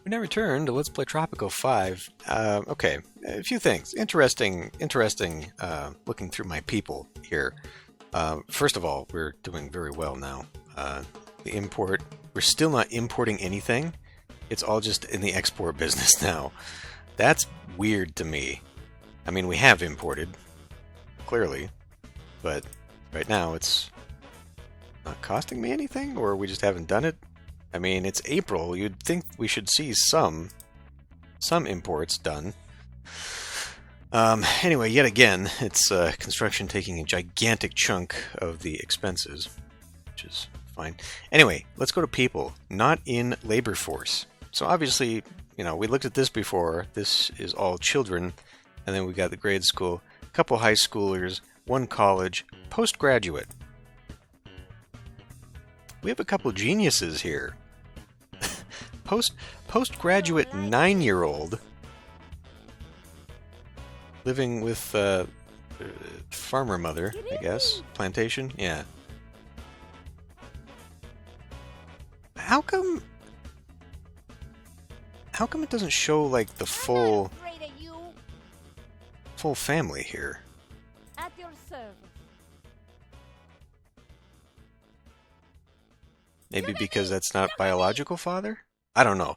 We now return to Let's Play Tropico 5. Okay, a few things. Interesting, looking through my people here. First of all, we're doing very well now. The import, we're still not importing anything. It's all just in the export business now. That's weird to me. I mean, we have imported, clearly, but right now it's not costing me anything, or we just haven't done it. I mean, it's April. You'd think we should see some imports done. Anyway, yet again, it's construction taking a gigantic chunk of the expenses, which is fine. Anyway, let's go to people, not in labor force. So obviously, you know, we looked at this before. This is all children, and then we got the grade school, a couple high schoolers, one college, postgraduate. We have a couple geniuses here. Postgraduate 9-year-old living with farmer mother, I guess. Plantation? Yeah. How come it doesn't show like the full family here? At your service. Maybe because that's not biological father? I don't know.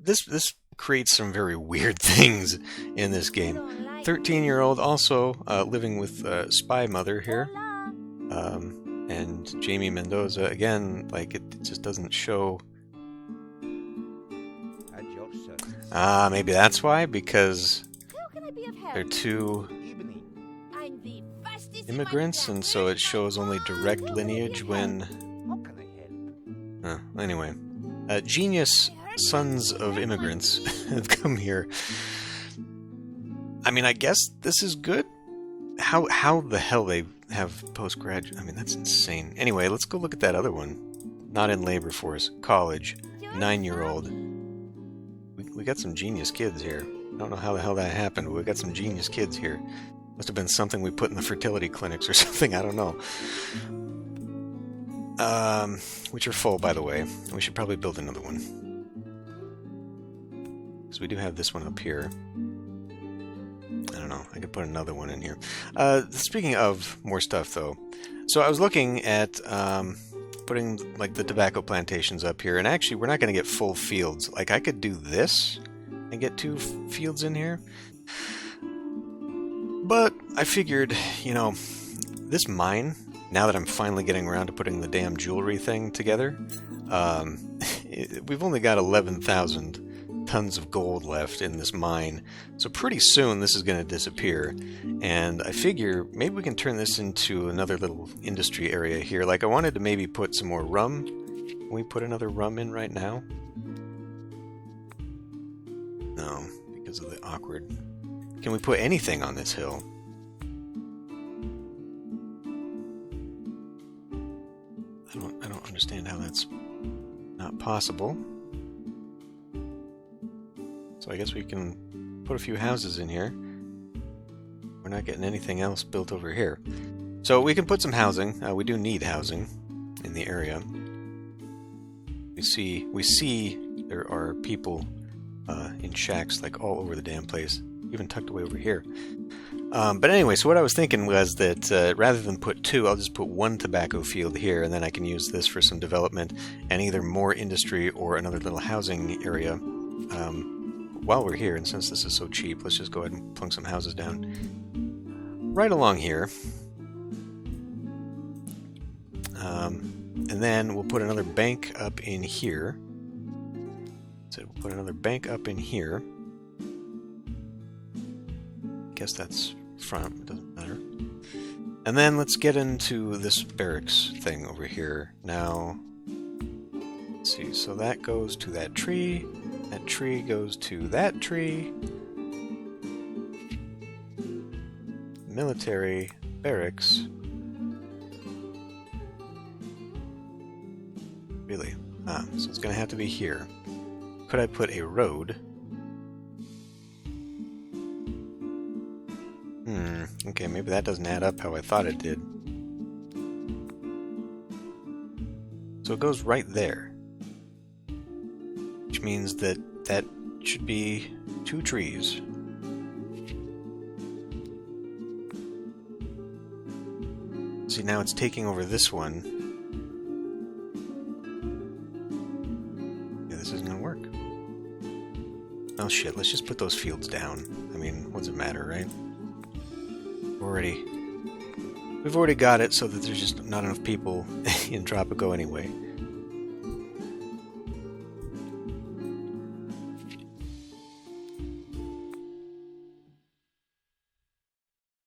This creates some very weird things in this game. 13-year-old also living with spy mother here. And Jamie Mendoza, again, like it just doesn't show. Maybe that's why, because they're two immigrants, and so it shows only direct lineage when... Anyway, genius sons of immigrants have come here. I mean, I guess this is good. How the hell they have postgraduate? I mean, that's insane. Anyway, let's go look at that other one. Not in labor force, college, 9-year-old. We got some genius kids here. I don't know how the hell that happened, but we got some genius kids here. Must have been something we put in the fertility clinics or something. I don't know. Which are full, by the way. We should probably build another one. Because we do have this one up here. I don't know. I could put another one in here. Speaking of more stuff, though. So I was looking at putting like the tobacco plantations up here. And actually, we're not going to get full fields. Like, I could do this and get 2 fields in here. But I figured, you know, this mine... Now that I'm finally getting around to putting the damn jewelry thing together, we've only got 11,000 tons of gold left in this mine, so pretty soon this is going to disappear, and I figure maybe we can turn this into another little industry area here. Like, I wanted to maybe put some more rum. Can we put another rum in right now? No, because of the awkward... Can we put anything on this hill? I don't understand how that's not possible. So I guess we can put a few houses in here. We're not getting anything else built over here. So we can put some housing. We do need housing in the area. We see there are people in shacks like all over the damn place, even tucked away over here. But anyway, so what I was thinking was that rather than put 2, I'll just put 1 tobacco field here, and then I can use this for some development and either more industry or another little housing area while we're here. And since this is so cheap, let's just go ahead and plunk some houses down right along here. And then we'll put another bank up in here. So we'll put another bank up in here. Guess that's front, it doesn't matter. And then let's get into this barracks thing over here. Now, let's see, so that goes to that tree goes to that tree. Military barracks. Really? So it's gonna have to be here. Could I put a road? Okay, maybe that doesn't add up how I thought it did. So it goes right there. Which which means that that should be 2 trees. See, now it's taking over this one. Yeah, this isn't gonna work. Oh shit, let's just put those fields down. I mean, what's it matter, right? We've already got it so that there's just not enough people in Tropico anyway.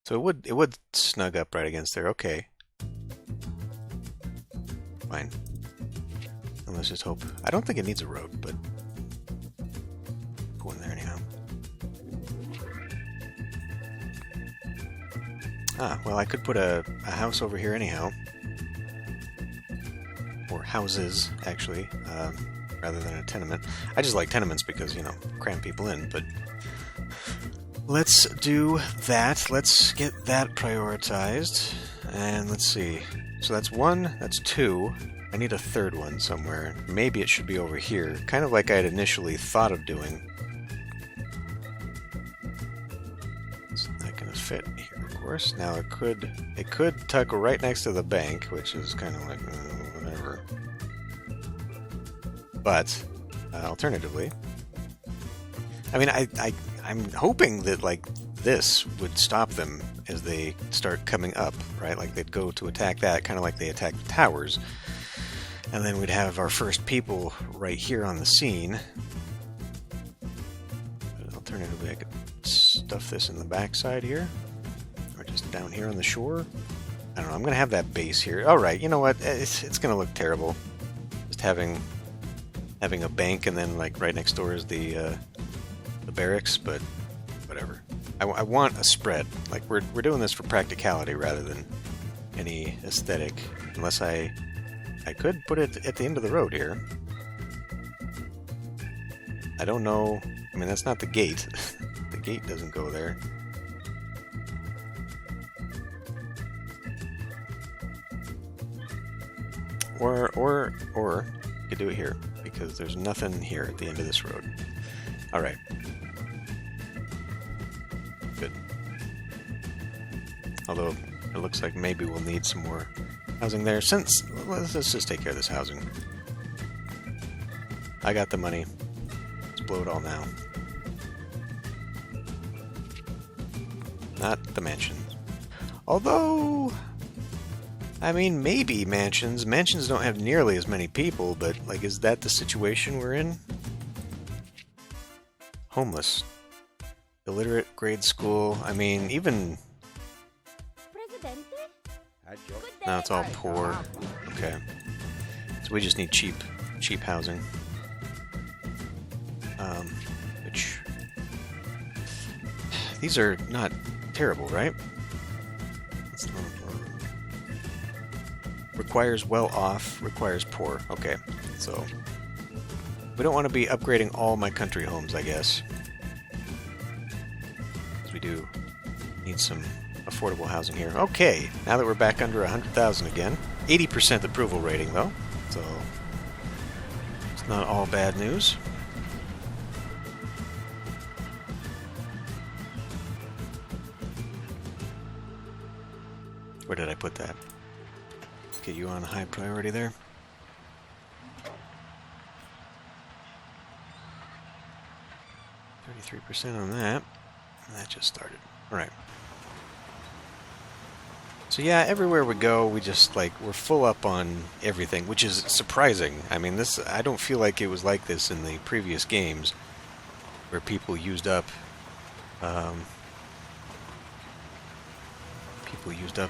So it would snug up right against there. Okay. Fine. And let's just hope. I don't think it needs a road, but put one there anyhow. Ah, well, I could put a house over here anyhow. Or houses, actually, rather than a tenement. I just like tenements because, you know, cram people in, but let's do that. Let's get that prioritized. And let's see. So that's 1, that's 2. I need a 3rd one somewhere. Maybe it should be over here. Kind of like I had initially thought of doing. It's not going to fit here, of course. Now it could tuck right next to the bank, which is kind of like, whatever. But, alternatively, I mean, I'm hoping that, like, this would stop them as they start coming up, right? Like, they'd go to attack that, kind of like they attacked the towers. And then we'd have our first people right here on the scene. But alternatively, I could stuff this in the backside here. Or just down here on the shore. I don't know, I'm going to have that base here. Alright, you know what? It's going to look terrible. Just having a bank and then, like, right next door is the barracks, but whatever. I want a spread. Like, we're doing this for practicality rather than any aesthetic. Unless I could put it at the end of the road here. I don't know. I mean, that's not the gate. The gate doesn't go there. Or you could do it here, because there's nothing here at the end of this road. Alright. Good. Although, it looks like maybe we'll need some more housing there. Let's just take care of this housing. I got the money. Let's blow it all now. Not the mansions. Although, I mean, maybe mansions. Mansions don't have nearly as many people, but, like, is that the situation we're in? Homeless. Illiterate, grade school. I mean, even... No, it's all poor. Okay. So we just need cheap housing. Which... These are not terrible, right? Requires well off, requires poor. Okay, so... We don't want to be upgrading all my country homes, I guess. Because we do need some affordable housing here. Okay, now that we're back under 100,000 again. 80% approval rating, though. So, it's not all bad news. Where did I put that? Get you on high priority there. 33% on that. That just started. Alright. So yeah, everywhere we go, we just, like, we're full up on everything, which is surprising. I mean, I don't feel like it was like this in the previous games, where people used up,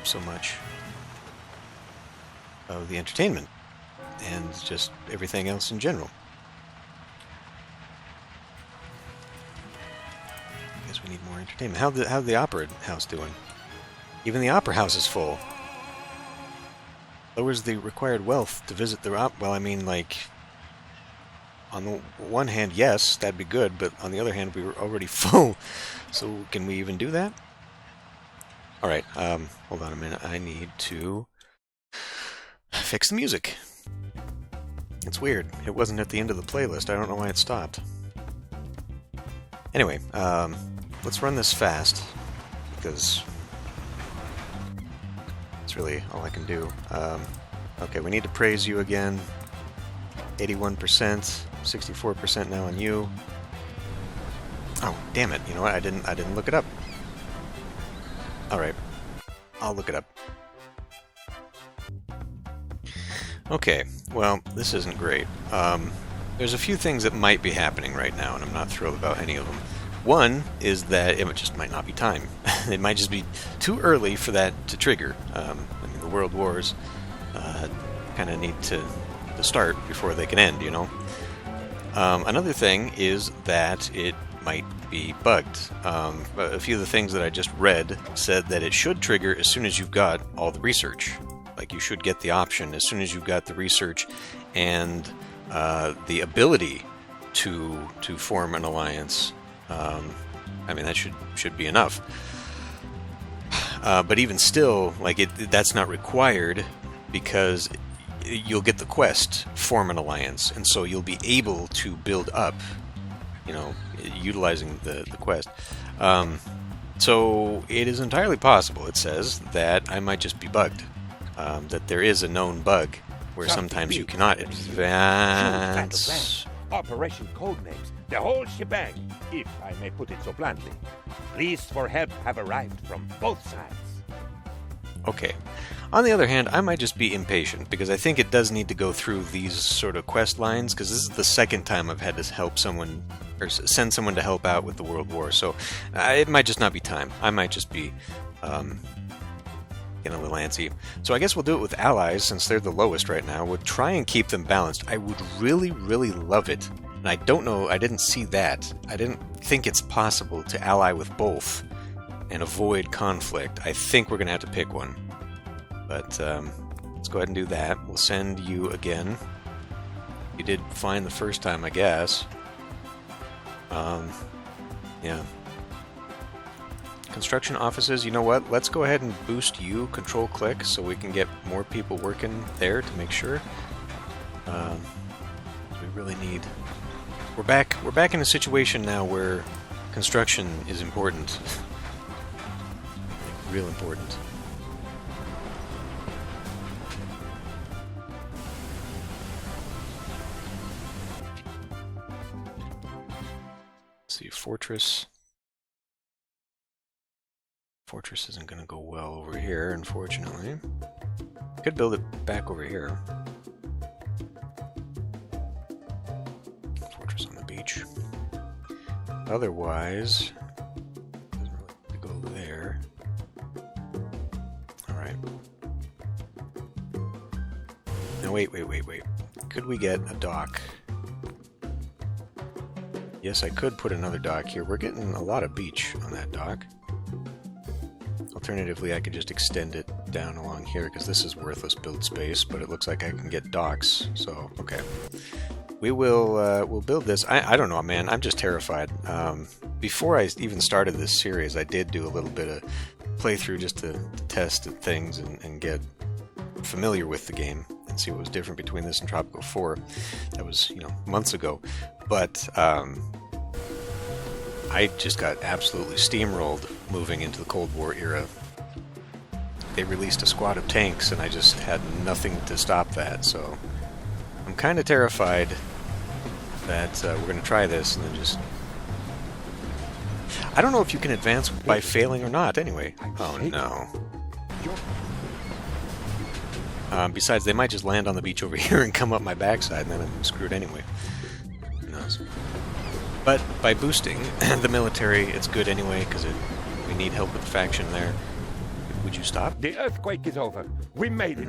so much of the entertainment, and just everything else in general. I guess we need more entertainment. How's the opera house doing? Even the opera house is full. Lowers the required wealth to visit the well, I mean, like, on the one hand, yes, that'd be good, but on the other hand, we were already full. So can we even do that? Alright, hold on a minute. I need to fix the music. It's weird. It wasn't at the end of the playlist. I don't know why it stopped. Anyway, let's run this fast, because it's really all I can do. Okay, we need to praise you again. 81%, 64% now on you. Oh, damn it. You know what? I didn't look it up. Alright. I'll look it up. Okay, well, this isn't great. There's a few things that might be happening right now, and I'm not thrilled about any of them. One is that it just might not be time. It might just be too early for that to trigger. I mean, the World Wars kind of need to start before they can end, you know? Another thing is that it might be bugged. A few of the things that I just read said that it should trigger as soon as you've got all the research. Like, you should get the option as soon as you've got the research and the ability to form an alliance. I mean, that should be enough. But even still, like, that's not required, because you'll get the quest, form an alliance, and so you'll be able to build up, you know, utilizing the quest. So it is entirely possible, it says, that I might just be bugged. That there is a known bug where sometimes you cannot advance. Operation Codenames, the whole shebang, if I may put it so bluntly. Pleas for help have arrived from both sides. Okay. On the other hand, I might just be impatient, because I think it does need to go through these sort of quest lines, because this is the second time I've had to help someone, or send someone to help out with the World War, so it might just not be time. I might just be getting a little antsy. So I guess we'll do it with allies, since they're the lowest right now. We'll try and keep them balanced. I would really, really love it. And I don't know, I didn't see that. I didn't think it's possible to ally with both and avoid conflict. I think we're going to have to pick one. But let's go ahead and do that. We'll send you again. You did fine the first time, I guess. Yeah. Construction offices, you know what? Let's go ahead and boost you, control-click, so we can get more people working there to make sure. We really need... We're back in a situation now where construction is important. Like, real important. Let's see, fortress. Fortress isn't going to go well over here, unfortunately. Could build it back over here. Fortress on the beach. Otherwise, doesn't really go there. Alright. Now wait. Could we get a dock? Yes, I could put another dock here. We're getting a lot of beach on that dock. Alternatively, I could just extend it down along here, because this is worthless build space, but it looks like I can get docks, so, okay. We'll build this. I don't know, man, I'm just terrified. Before I even started this series, I did do a little bit of playthrough just to test things and get familiar with the game and see what was different between this and Tropico 4. That was, you know, months ago. But, I just got absolutely steamrolled moving into the Cold War era. They released a squad of tanks, and I just had nothing to stop that, so I'm kind of terrified that we're going to try this and then just... I don't know if you can advance by failing or not, anyway. Oh, no. Besides, they might just land on the beach over here and come up my backside, and then I'm screwed anyway. Who knows? But by boosting the military, it's good anyway, because we need help with the faction there. Would you stop? The earthquake is over. We made it.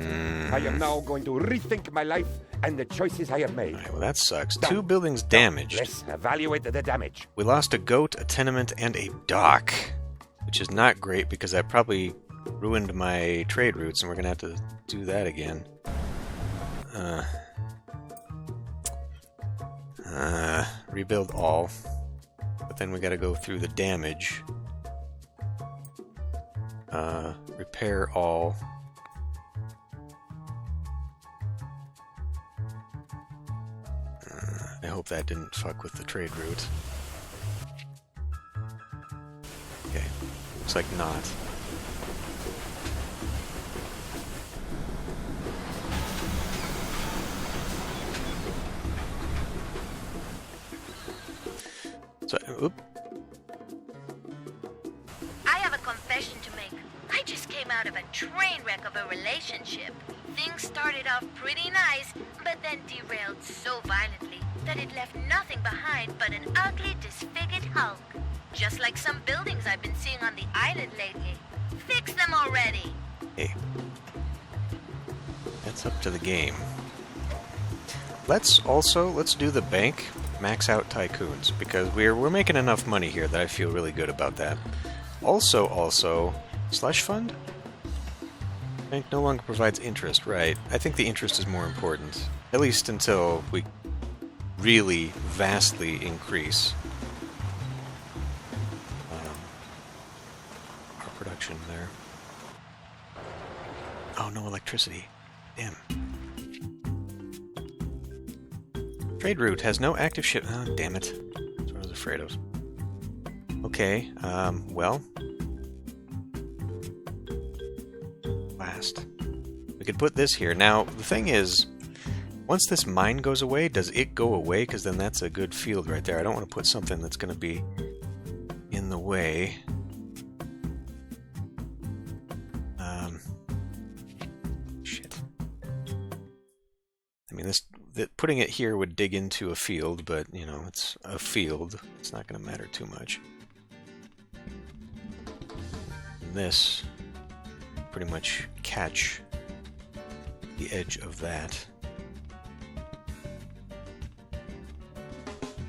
I am now going to rethink my life and the choices I have made. Right, well, that sucks. Done. 2 buildings damaged. Let's evaluate the damage. We lost a goat, a tenement, and a dock, which is not great, because that probably ruined my trade routes, and we're going to have to do that again. Rebuild all. But then we gotta go through the damage. Repair all. hope that didn't fuck with the trade route. Okay, looks like not. So, oop. I have a confession to make. I just came out of a train wreck of a relationship. Things started off pretty nice, but then derailed so violently that it left nothing behind but an ugly, disfigured hulk. Just like some buildings I've been seeing on the island lately. Fix them already! Hey. That's up to the game. Let's do the bank, max out tycoons, because we're making enough money here that I feel really good about that. Also, slush fund? Bank no longer provides interest, right. I think the interest is more important. At least until we really vastly increase our production there. Oh, no electricity. Damn. Trade route has no active ship. Oh, damn it. That's what I was afraid of. Okay, well. Last. We could put this here. Now, the thing is, once this mine goes away, does it go away? Because then that's a good field right there. I don't want to put something that's going to be in the way. Shit. I mean, putting it here would dig into a field, but, you know, it's a field. It's not going to matter too much. And this pretty much catch the edge of that.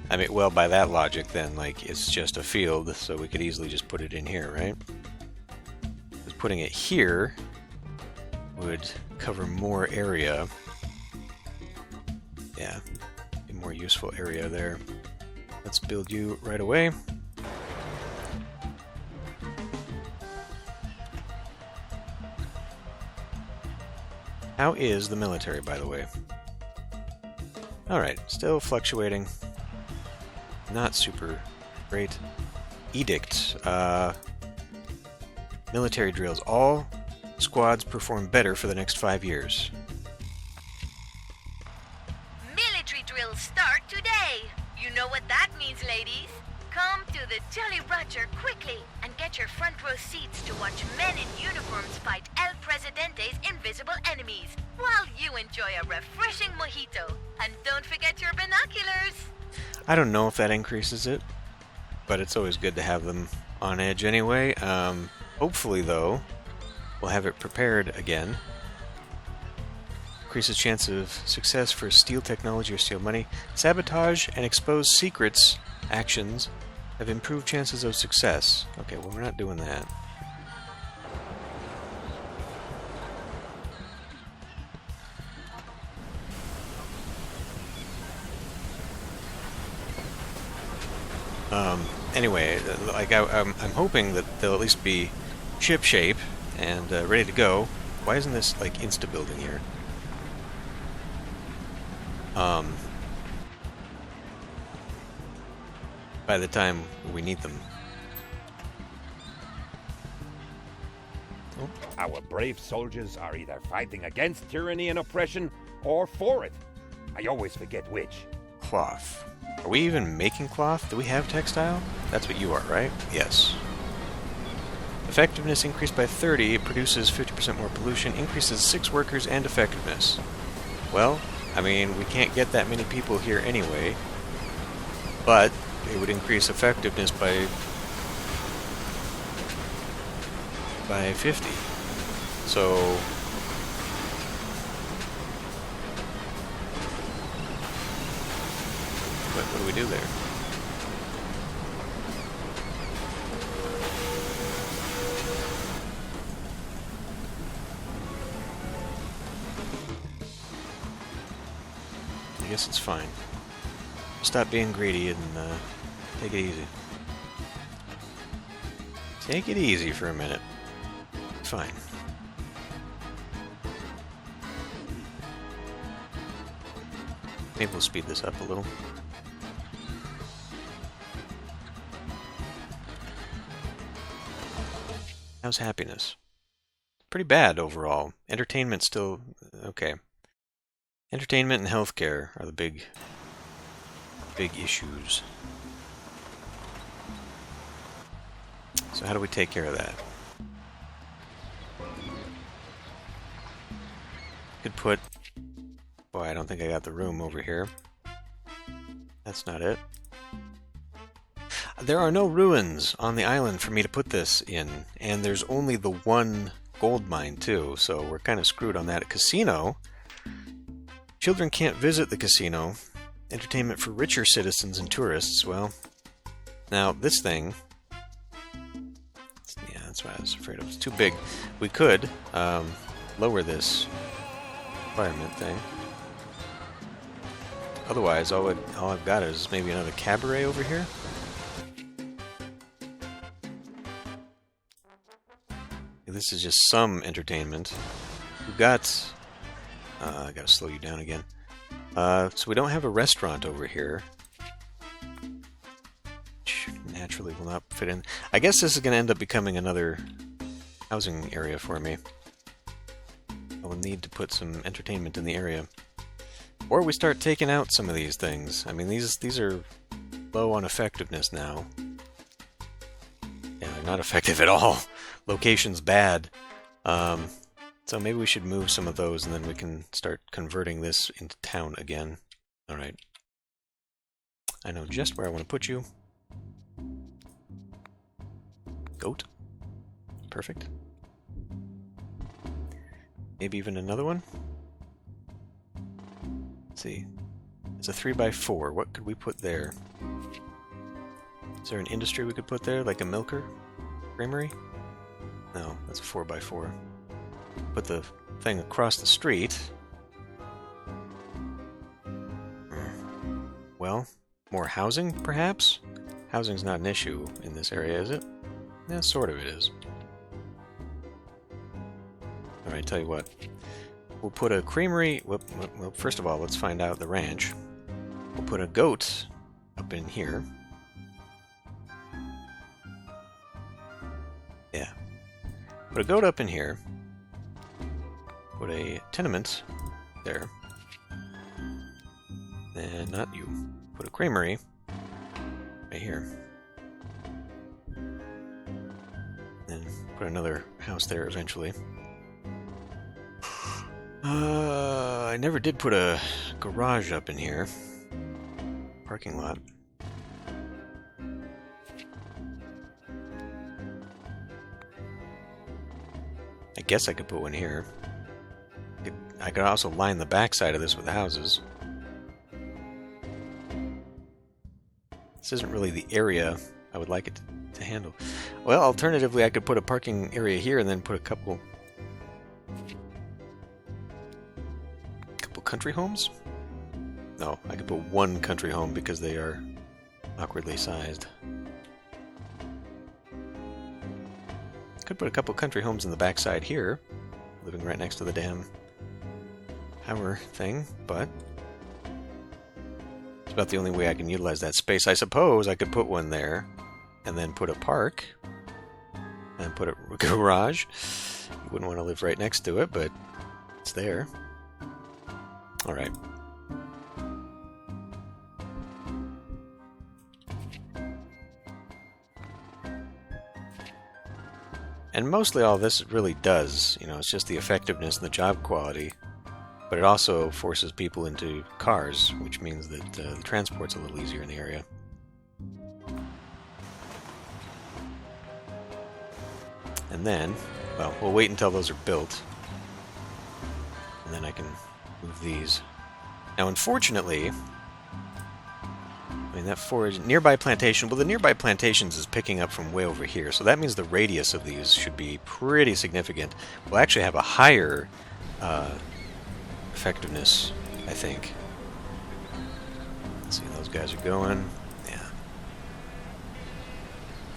I mean, well, by that logic, then, like, it's just a field, so we could easily just put it in here, right? Because putting it here would cover more area. Yeah, a more useful area there. Let's build you right away. How is the military, by the way? Alright, still fluctuating. Not super great. Edict. Military drills. All squads perform better for the next 5 years. Military drills start today! You know what that means, ladies? Come to the Jolly Roger quickly and get your front row seats to watch men in uniforms fight El Presidente's invisible enemies while you enjoy a refreshing mojito. And don't forget your binoculars! I don't know if that increases it, but it's always good to have them on edge anyway. Hopefully, though, we'll have it prepared again. Increases chance of success for steal technology or steal money. Sabotage and expose secrets actions have improved chances of success. Okay, well, we're not doing that. Anyway, like I'm hoping that they'll at least be ship shape and ready to go. Why isn't this like insta building here? By the time we need them. Oh. Our brave soldiers are either fighting against tyranny and oppression or for it. I always forget which. Cloth. Are we even making cloth? Do we have textile? That's what you are, right? Yes. Effectiveness increased by 30. It produces 50% more pollution. Increases 6 workers and effectiveness. Well, I mean, we can't get that many people here anyway. But it would increase effectiveness by 50. So what do we do there? I guess it's fine. Stop being greedy and take it easy. Take it easy for a minute. Fine. Maybe we'll speed this up a little. How's happiness? Pretty bad overall. Entertainment still okay. Entertainment and healthcare are the big issues. So how do we take care of that? Could put... Boy, I don't think I got the room over here. That's not it. There are no ruins on the island for me to put this in, and there's only the one gold mine too, so we're kind of screwed on that. A casino. Children can't visit the casino. Entertainment for richer citizens and tourists. Well, now this thing... Yeah, that's what I was afraid of. It's too big. We could lower this environment thing. Otherwise, all I've got is maybe another cabaret over here. This is just some entertainment. We've got... I gotta slow you down again. So we don't have a restaurant over here. Which naturally will not fit in. I guess this is going to end up becoming another housing area for me. I will need to put some entertainment in the area. Or we start taking out some of these things. I mean, these are low on effectiveness now. Yeah, they're not effective at all. Location's bad. So maybe we should move some of those and then we can start converting this into town again. Alright. I know just where I want to put you. Goat. Perfect. Maybe even another one? Let's see. It's a 3x4. What could we put there? Is there an industry we could put there? Like a milker? Creamery? No, that's a 4x4. Put the thing across the street. Well, more housing, perhaps? Housing's not an issue in this area, is it? Yeah, sort of it is. Alright, tell you what. We'll put a creamery... Well, first of all, let's find out the ranch. We'll put a goat up in here. Yeah. Put a goat up in here. Put a tenement there. And not you. Put a creamery right here. And put another house there eventually. I never did put a garage up in here. Parking lot. I guess I could put one here. I could also line the backside of this with houses. This isn't really the area I would like it to handle. Well, alternatively, I could put a parking area here and then put a couple country homes? No, I could put one country home because they are awkwardly sized. Could put a couple country homes in the backside here, living right next to the damn hammer thing, but it's about the only way I can utilize that space. I suppose I could put one there, and then put a park, and put a garage. You wouldn't want to live right next to it, but it's there. Alright. And mostly all this really does, you know, it's just the effectiveness and the job quality. But it also forces people into cars, which means that the transport's a little easier in the area. And then, well, we'll wait until those are built. And then I can move these. Now, unfortunately, I mean, that forage... Nearby plantation... Well, the nearby plantations is picking up from way over here, so that means the radius of these should be pretty significant. We'll actually have a higher effectiveness, I think. Let's see, those guys are going. Yeah.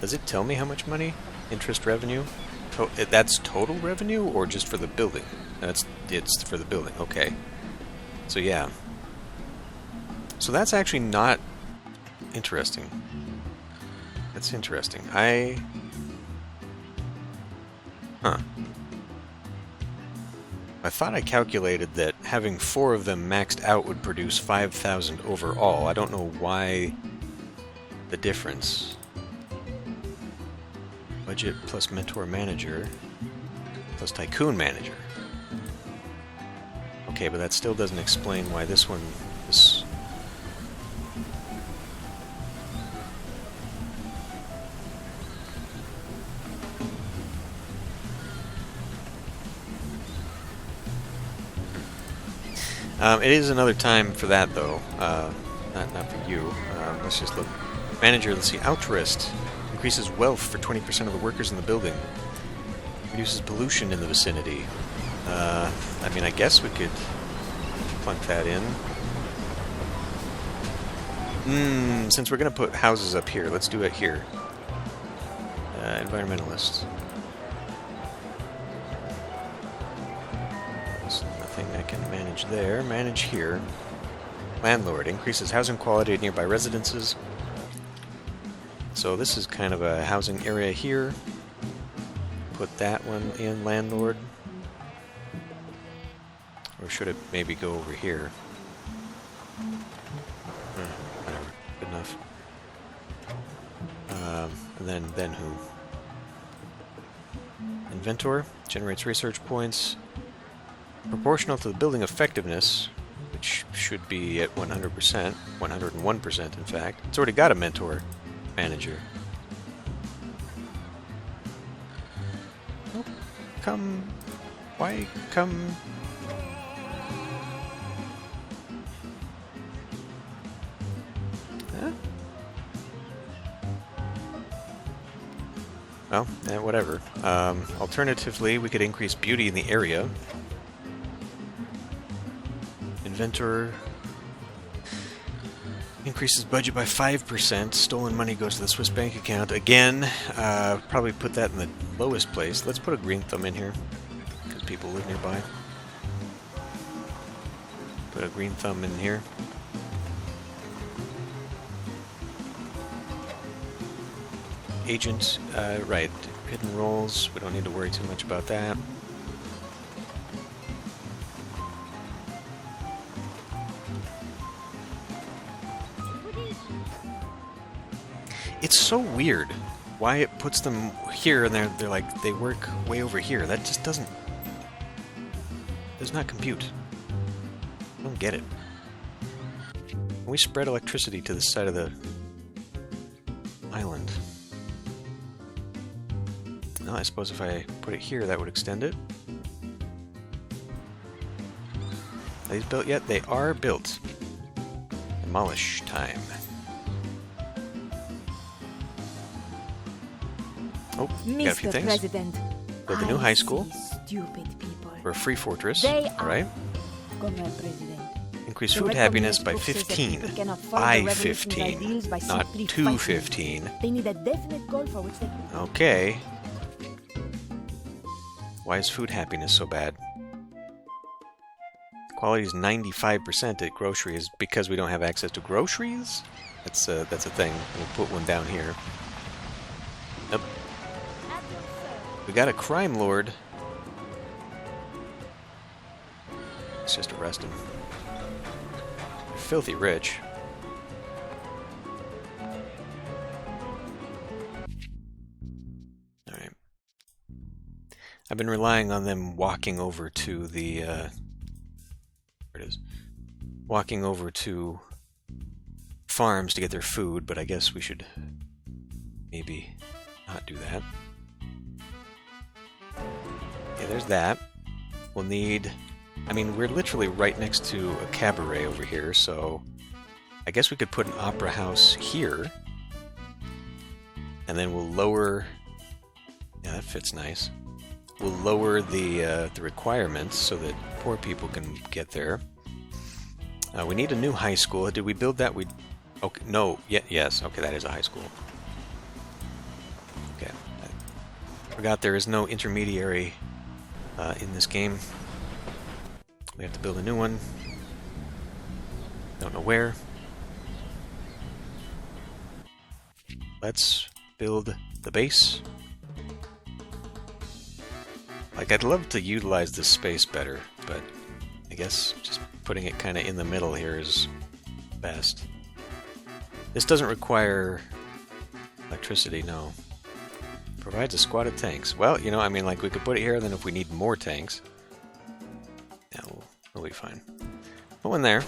Does it tell me how much money? Interest revenue? That's total revenue, or just for the building? It's for the building, okay. So yeah. So that's actually not interesting. That's interesting. Huh. I thought I calculated that having 4 of them maxed out would produce 5,000 overall. I don't know why the difference. Budget plus mentor manager plus tycoon manager. Okay, but that still doesn't explain why this one... this... it is another time for that, though. Not for you. Let's just look. Manager, let's see. Altruist. Increases wealth for 20% of the workers in the building. Reduces pollution in the vicinity. I mean, I guess we could plunk that in. Since we're going to put houses up here, let's do it here. Environmentalist. There's nothing I can manage there. Manage here. Landlord. Increases housing quality at nearby residences. So this is kind of a housing area here. Put that one in landlord. Or should it maybe go over here? Whatever. Good enough. And then who? Inventor. Generates research points. Proportional to the building effectiveness, which should be at 100%. 101% in fact. It's already got a mentor manager. Oh, come. Why come? Huh? Well, whatever. Alternatively, we could increase beauty in the area. Inventor increases budget by 5%. Stolen money goes to the Swiss bank account. Again, probably put that in the lowest place. Let's put a green thumb in here, because people live nearby. Put a green thumb in here. Agent, right. Hidden roles. We don't need to worry too much about that. It's so weird why it puts them here and they're like they work way over here. That just does not compute. I don't get it. Can we spread electricity to this side of the island? No, I suppose if I put it here that would extend it. Are these built yet? They are built. Demolish time. Oh, got a few things. President, Build a new high school. Stupid people. Or a free fortress. They Alright. President. Increase food happiness by 15. By 15. Not to 15. They need a definite goal for which they can... Okay. Why is food happiness so bad? Quality is 95% at groceries because we don't have access to groceries? That's a thing. We'll put one down here. Nope. We got a crime lord. Let's just arrest him. Filthy rich. Alright. I've been relying on them walking over to the, where it is. Walking over to farms to get their food, but I guess we should maybe not do that. Okay, there's that. We'll need... I mean, we're literally right next to a cabaret over here, so I guess we could put an opera house here. And then we'll lower... Yeah, that fits nice. We'll lower the requirements so that poor people can get there. We need a new high school. Did we build that? Okay, no. Yes. Okay, that is a high school. Okay. I forgot there is no intermediary in this game. We have to build a new one. Don't know where. Let's build the base. Like, I'd love to utilize this space better, but I guess just putting it kind of in the middle here is best. This doesn't require electricity, no. Provides a squad of tanks. Well, you know, I mean, like, we could put it here, and then if we need more tanks, yeah, we'll be fine. Put one there.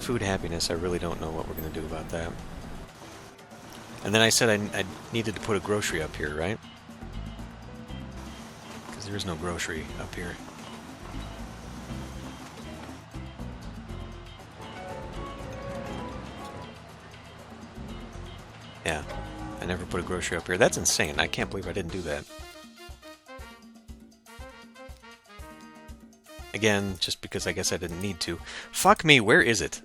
Food happiness, I really don't know what we're going to do about that. And then I said I needed to put a grocery up here, right? Because there is no grocery up here. Yeah, I never put a grocery up here. That's insane. I can't believe I didn't do that. Again, just because I guess I didn't need to. Fuck me, where is it?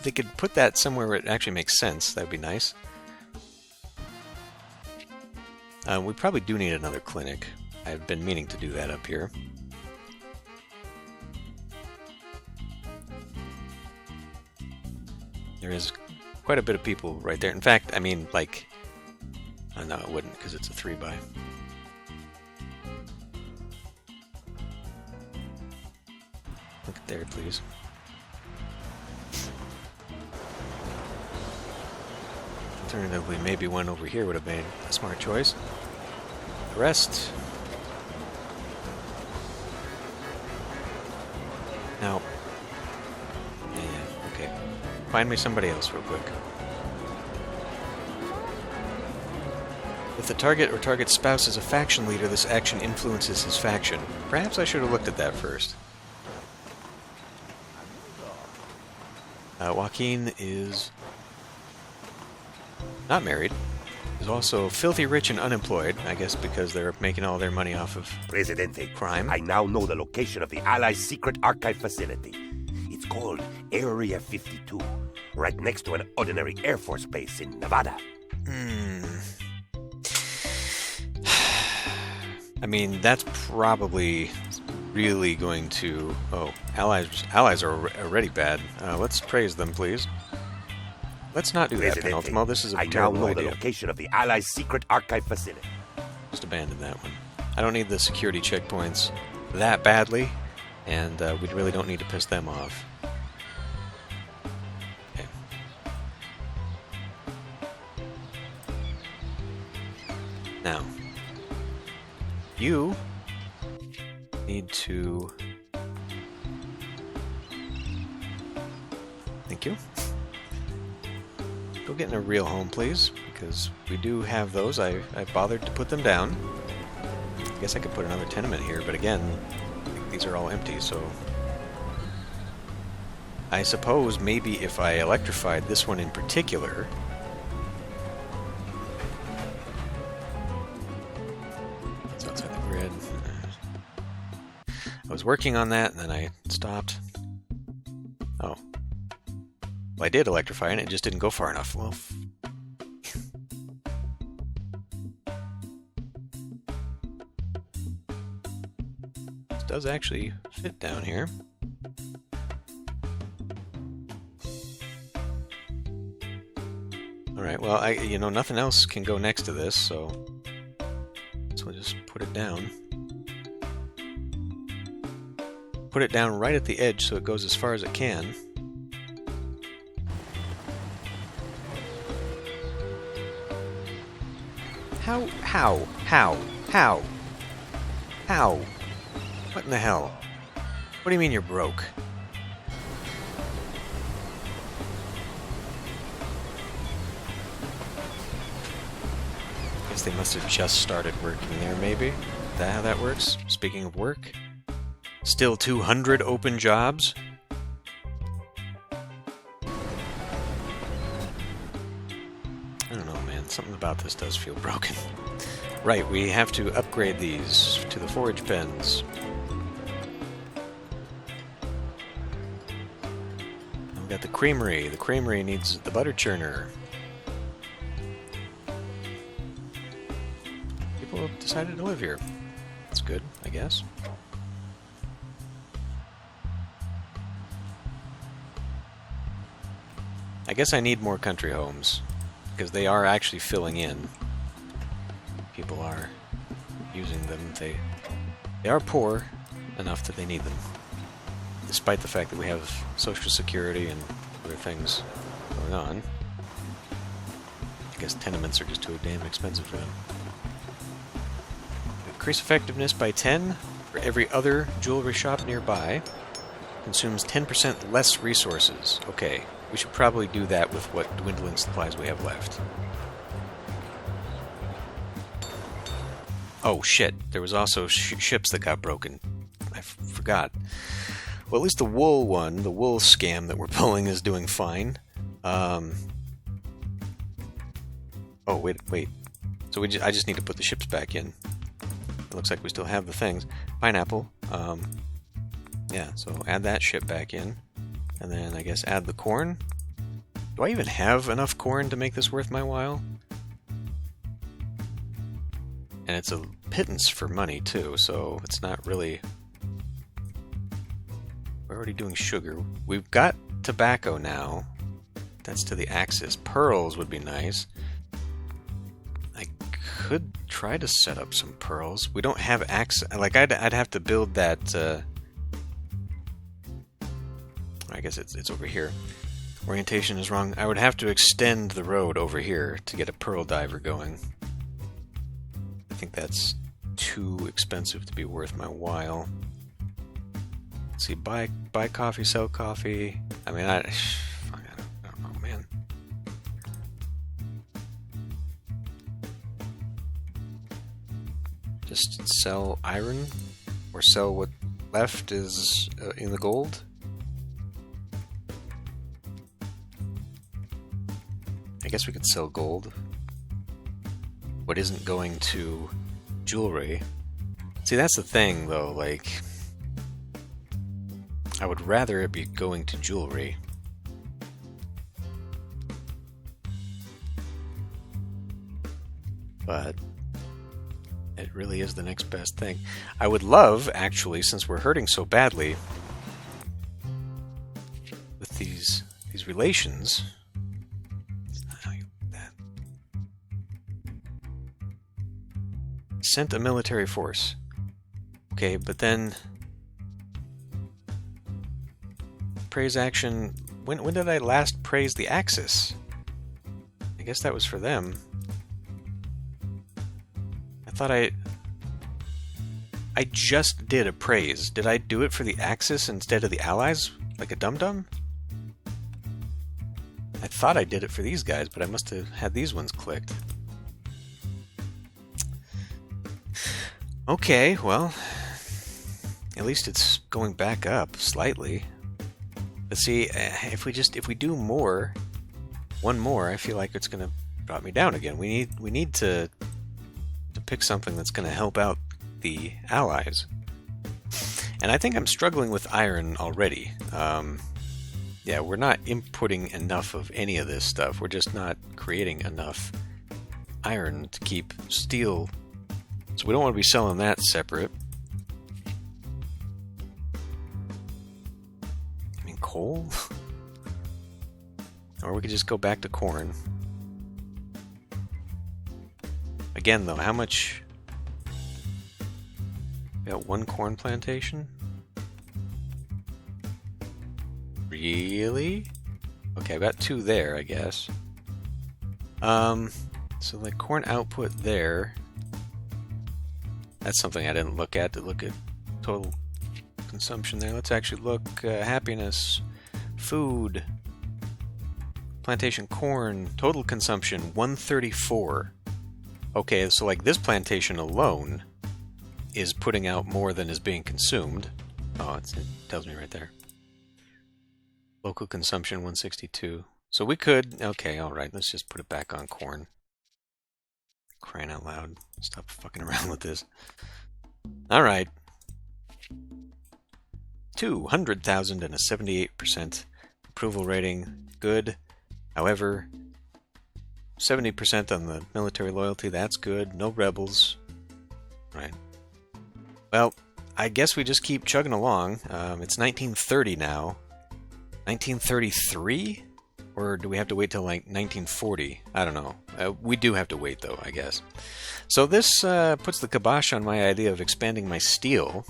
They could put that somewhere where it actually makes sense. That would be nice. We probably do need another clinic. I've been meaning to do that up here. There is quite a bit of people right there. In fact, I mean, like... Oh, no, it wouldn't, because it's a 3x. Look at there, please. Alternatively, maybe one over here would have been a smart choice. The rest... Now... Yeah, okay. Find me somebody else real quick. If the target or target's spouse is a faction leader, this action influences his faction. Perhaps I should have looked at that first. Joaquin is not married. He's also filthy rich and unemployed, I guess because they're making all their money off of Presidente, crime. I now know the location of the Allies' secret archive facility. It's called Area 52, right next to an ordinary Air Force base in Nevada. I mean, that's probably really going to... Oh, allies are already bad. Let's praise them, please. Let's not do that, Penultimo. This is a terrible idea. I now know the location of the Allies' secret archive facility. Just abandon that one. I don't need the security checkpoints that badly, and we really don't need to piss them off. Okay. Now, you need to... Thank you. Go get in a real home, please, because we do have those. I bothered to put them down. I guess I could put another tenement here, but again, these are all empty, so... I suppose maybe if I electrified this one in particular... It's outside the grid. I was working on that, and then I stopped. Oh. Well, I did electrify it, and it just didn't go far enough. Well... This does actually fit down here. Alright, well, you know, nothing else can go next to this, so we'll just put it down. Put it down right at the edge so it goes as far as it can. How? What in the hell? What do you mean you're broke? Guess they must have just started working there, maybe? Is that how that works? Speaking of work? Still 200 open jobs? I don't know, man. Something about this does feel broken. Right, we have to upgrade these to the forage pens. We've got the creamery. The creamery needs the butter churner. People have decided to live here. That's good, I guess. I guess I need more country homes, because they are actually filling in. people are using them. They are poor enough that they need them, despite the fact that we have Social Security and other things going on. I guess tenements are just too damn expensive for them. Increase effectiveness by 10 for every other jewelry shop nearby. Consumes 10% less resources. Okay, we should probably do that with what dwindling supplies we have left. Oh shit, there was also ships that got broken. I forgot. Well, at least the wool one, the wool scam that we're pulling is doing fine. Oh, wait. So I just need to put the ships back in. It looks like we still have the things. Pineapple. Yeah, so add that ship back in. And then I guess add the corn. Do I even have enough corn to make this worth my while? And it's a pittance for money, too, so it's not really... We're already doing sugar. We've got tobacco now. That's to the axis. Pearls would be nice. I could try to set up some pearls. We don't have access... Like, I'd have to build that... I guess it's over here. Orientation is wrong. I would have to extend the road over here to get a pearl diver going. I think that's too expensive to be worth my while. Let's see, buy coffee, sell coffee. I mean, I don't know, man. Just sell iron, or sell what left is in the gold. I guess we could sell gold. What isn't going to jewelry. See, that's the thing, though, like... I would rather it be going to jewelry. But... it really is the next best thing. I would love, actually, since we're hurting so badly... with these relations... Sent a military force. Okay, but then... Praise action... When did I last praise the Axis? I guess that was for them. I thought I just did a praise. Did I do it for the Axis instead of the Allies? Like a dum-dum? I thought I did it for these guys, but I must have had these ones clicked. Okay, well, at least it's going back up slightly. But see, if we do more, one more, I feel like it's going to drop me down again. We need to pick something that's going to help out the Allies. And I think I'm struggling with iron already. Yeah, we're not inputting enough of any of this stuff. We're just not creating enough iron to keep steel. So we don't want to be selling that separate. I mean, coal? Or we could just go back to corn. Again, though, how much... We got one corn plantation? Really? Okay, I've got two there, I guess. So like corn output there... That's something I didn't look at, to look at total consumption there. Let's actually look, happiness, food, plantation corn, total consumption, 134. Okay, so like this plantation alone is putting out more than is being consumed. Oh, it tells me right there. Local consumption, 162. So we could, okay, alright, let's just put it back on corn. Crying out loud. Stop fucking around with this. Alright. 200,000 and a 78% approval rating. Good. However, 70% on the military loyalty. That's good. No rebels. Right. Well, I guess we just keep chugging along. It's 1930 now. 1933? Or do we have to wait till like 1940? I don't know. We do have to wait though, I guess. So this puts the kibosh on my idea of expanding my steel.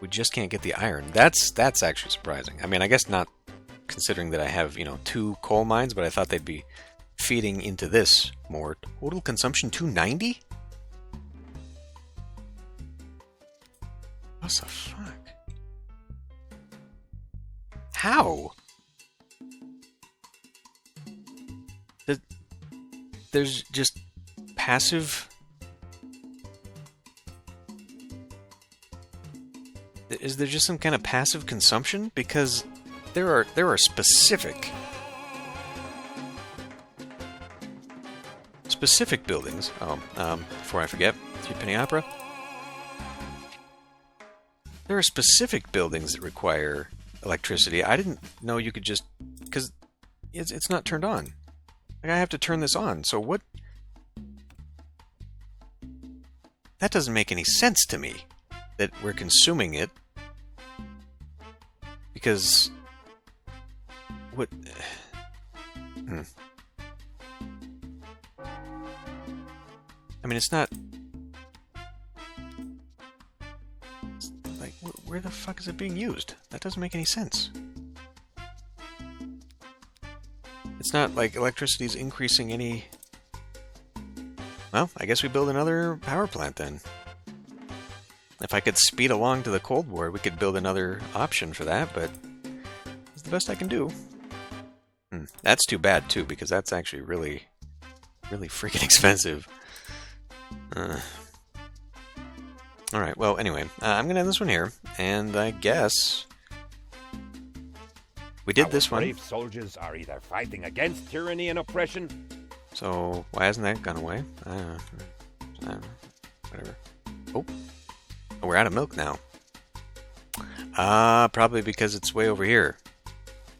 We just can't get the iron. That's actually surprising. I mean, I guess not considering that I have, 2 coal mines, but I thought they'd be feeding into this more. Total consumption 290? What the fuck? How? There's just passive... Is there just some kind of passive consumption? Because there are specific buildings. Before I forget, 3-penny opera. There are specific buildings that require electricity. I didn't know you could just... Because it's not turned on. Like, I have to turn this on, so what... That doesn't make any sense to me, that we're consuming it. Because... What... I mean, it's not... Like, where the fuck is it being used? That doesn't make any sense. It's not like electricity's increasing any... Well, I guess we build another power plant then. If I could speed along to the Cold War, we could build another option for that, but it's the best I can do. That's too bad, too, because that's actually really, really freaking expensive. Alright, well, anyway, I'm going to end this one here, and I guess... We did this one. Brave soldiers are either fighting against tyranny and oppression. So, why hasn't that gone away? Whatever. Oh, we're out of milk now. Probably because it's way over here.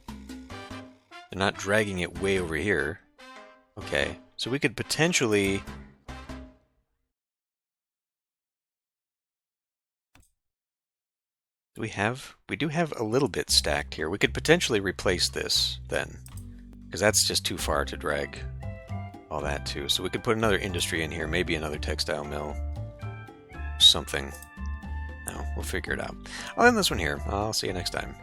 They're not dragging it way over here. Okay, so we could potentially... We do have a little bit stacked here. We could potentially replace this, then. Because that's just too far to drag all that, too. So we could put another industry in here, maybe another textile mill. Something. No, we'll figure it out. I'll end this one here. I'll see you next time.